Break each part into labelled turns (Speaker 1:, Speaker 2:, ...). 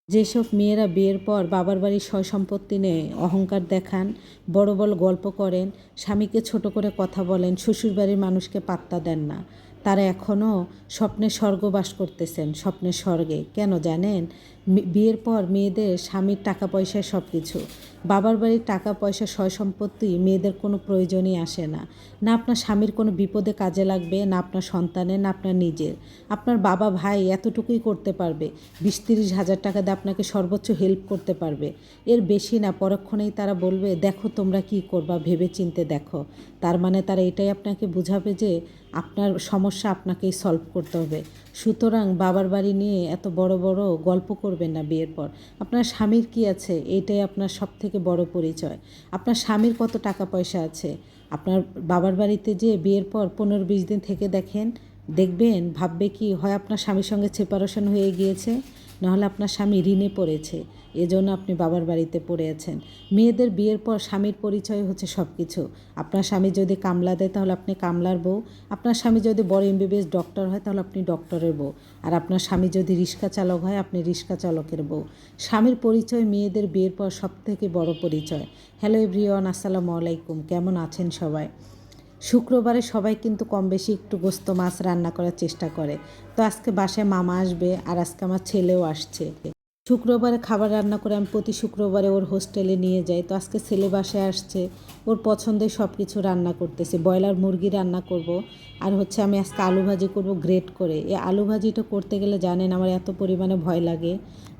Speaker 1: যেসব মেয়েরা বিয়ের পর বাবার বাড়ির সয় সম্পত্তি নিয়ে অহংকার দেখান, বড় বড় গল্প করেন, স্বামীকে ছোট করে কথা বলেন, শ্বশুরবাড়ির মানুষকে পাত্তা দেন না, তারা এখনও স্বপ্নে স্বর্গবাস করতেছেন, স্বপ্নের স্বর্গে। কেন জানেন? বিয়ের পর মেয়েদের স্বামীর টাকা পয়সায় সব কিছু। বাবার বাড়ির টাকা পয়সা সয় সম্পত্তি মেয়েদের কোনো প্রয়োজনই আসে না। না আপনার স্বামীর কোনো বিপদে কাজে লাগবে, না আপনার সন্তানের, না আপনার নিজের। আপনার বাবা ভাই এতটুকুই করতে পারবে, 20-30 হাজার টাকা দিয়ে আপনাকে সর্বোচ্চ হেল্প করতে পারবে। এর বেশি না। পরক্ষণেই তারা বলবে, দেখো তোমরা কি করবা, ভেবে চিনতে দেখো। তার মানে তারা এটাই আপনাকে বুঝাবে যে আপনার সমস্যা আপনাকেই সলভ করতে হবে। সুতরাং বাবার বাড়ি নিয়ে এত বড় বড় গল্প করবেন না বিয়ের পর। আপনার স্বামীর কি আছে, এইটাই আপনার সবথেকে বড় পরিচয়। আপনার স্বামীর কত টাকা পয়সা আছে। আপনার বাবার বাড়িতে যে বিয়ের পর 15-20 দিন থেকে দেখেন, দেখবেন ভাববে কি হয় আপনার স্বামীর সঙ্গে সেপারেশন হয়ে গিয়েছে, নাহলে আপনার স্বামী ঋণে পড়েছে, এজন্য আপনি বাবার বাড়িতে পড়ে আছেন। মেয়েদের বিয়ের পর স্বামীর পরিচয় হচ্ছে সব কিছু। আপনার স্বামী যদি কামলা দেয় তাহলে আপনি কামলার বউ, আপনার স্বামী যদি বড় MBBS ডক্টর হয় তাহলে আপনি ডক্টরের বউ, আর আপনার স্বামী যদি রিক্সা চালক হয় আপনি রিক্সা চালকের বউ। স্বামীর পরিচয় মেয়েদের বিয়ের পর সবথেকে বড় পরিচয়। হ্যালো এভরিওয়ান, আসসালামু আলাইকুম। কেমন আছেন সবাই? শুক্রবারে সবাই কিন্তু কম বেশি একটু গোস্ত মাছ রান্না করার চেষ্টা করে। তো আজকে বাসায় মামা আসবে, আর আজকে আমার ছেলেও আসছে। শুক্রবারে খাবার রান্না করে আমি প্রতি শুক্রবারে ওর হোস্টেলে নিয়ে যাই। তো আজকে ছেলে বাসায় আসছে, ওর পছন্দের সব কিছু রান্না করতেছি। ব্রয়লার মুরগি রান্না করব, আর হচ্ছে আমি আজকে আলু ভাজি করব গ্রেট করে। এই আলু ভাজিটা করতে গেলে জানেন আমার এত পরিমাণে ভয় লাগে,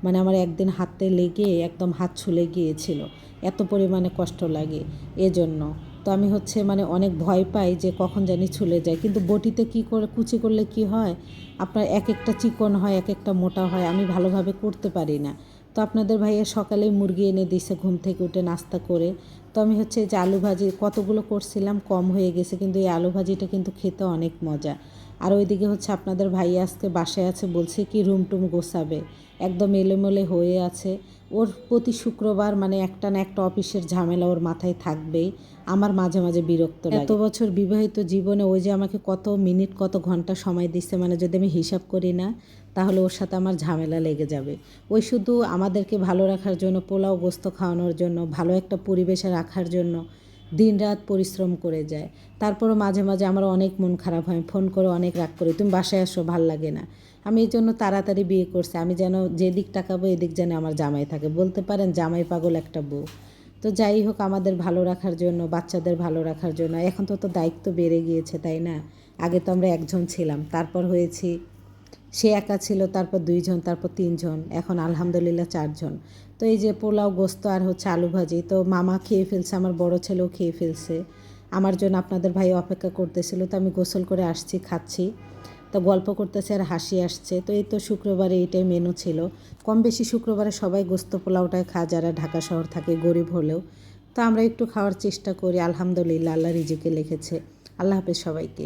Speaker 1: মানে আমার একদিন হাতে লেগে একদম হাত ছুলে গিয়েছিল, এত পরিমাণে কষ্ট লাগে এজন্য। তো আমি হচ্ছে মানে অনেক ভয় পাই যে কখন জানি ছুলে যায়। কিন্তু বটিতে কী করে কুচি করলে কি হয়, আপনার এক একটা চিকন হয়, এক একটা মোটা হয়, আমি ভালোভাবে করতে পারি না। তো আপনাদের ভাইয়া সকালেই মুরগি এনে দিয়েছে ঘুম থেকে উঠে নাস্তা করে। তো আমি হচ্ছে যে আলু ভাজি কতগুলো করছিলাম, কম হয়ে গেছে, কিন্তু এই আলু ভাজিটা কিন্তু খেতে অনেক মজা। আর ওইদিকে হচ্ছে আপনাদের ভাইয়া আজকে বাসায় আছে, বলছে কি রুম টুম গোছাবে, একদম এলোমেলো হয়ে আছে। ওর প্রতি শুক্রবার মানে একটা না একটা অফিসের ঝামেলা ওর মাথায় থাকবেই। আমার মাঝে মাঝে বিরক্ত লাগে। এত বছর বিবাহিত জীবনে ওই যে আমাকে কত মিনিট কত ঘন্টা সময় দিচ্ছে, মানে যদি আমি হিসাব করি না তাহলে ওর সাথে আমার ঝামেলা লেগে যাবে। ওই শুধু আমাদেরকে ভালো রাখার জন্য, পোলাও গোস্ত খাওয়ানোর জন্য, ভালো একটা পরিবেশে রাখার জন্য দিনরাত পরিশ্রম করে যায়। তারপরও মাঝে মাঝে আমার অনেক মন খারাপ হয়, ফোন করে অনেক রাগ করি, তুমি বাসায় আসো, ভাল লাগে না। আমি এই জন্য তাড়াতাড়ি বিয়ে করছি, আমি যেন যেদিক তাকাবো এদিক যেন আমার জামাই থাকে। বলতে পারেন জামাই পাগল একটা বউ। তো যাই হোক, আমাদের ভালো রাখার জন্য, বাচ্চাদের ভালো রাখার জন্য এখন তো দায়িত্ব বেড়ে গিয়েছে, তাই না? আগে তো আমরা একজন ছিলাম, তারপর হয়েছি, সে একা ছিল, তারপর 2 জন, তারপর 3 জন, এখন আলহামদুলিল্লাহ 4 জন। তো এই যে পোলাও গোস্ত আর হচ্ছে আলু ভাজি, তো মামা খেয়ে ফেলছে, আমার বড় ছেলেও খেয়ে ফেলছে। আমার জন্য আপনাদের ভাই অপেক্ষা করতেছিল, তো আমি গোসল করে আসছি, খাচ্ছি, তো গল্প করতেছে আর হাসি আসছে। তো এই তো শুক্রবারে এইটাই মেনু ছিল। কম বেশি শুক্রবারে সবাই গোস্ত পোলাওটাই খায় যারা ঢাকা শহর থাকে, গরিব হলেও। তো আমরা একটু খাওয়ার চেষ্টা করি, আলহামদুলিল্লাহ আল্লাহ রিজিকে লিখেছে। আল্লাহ হাফেজ সবাইকে।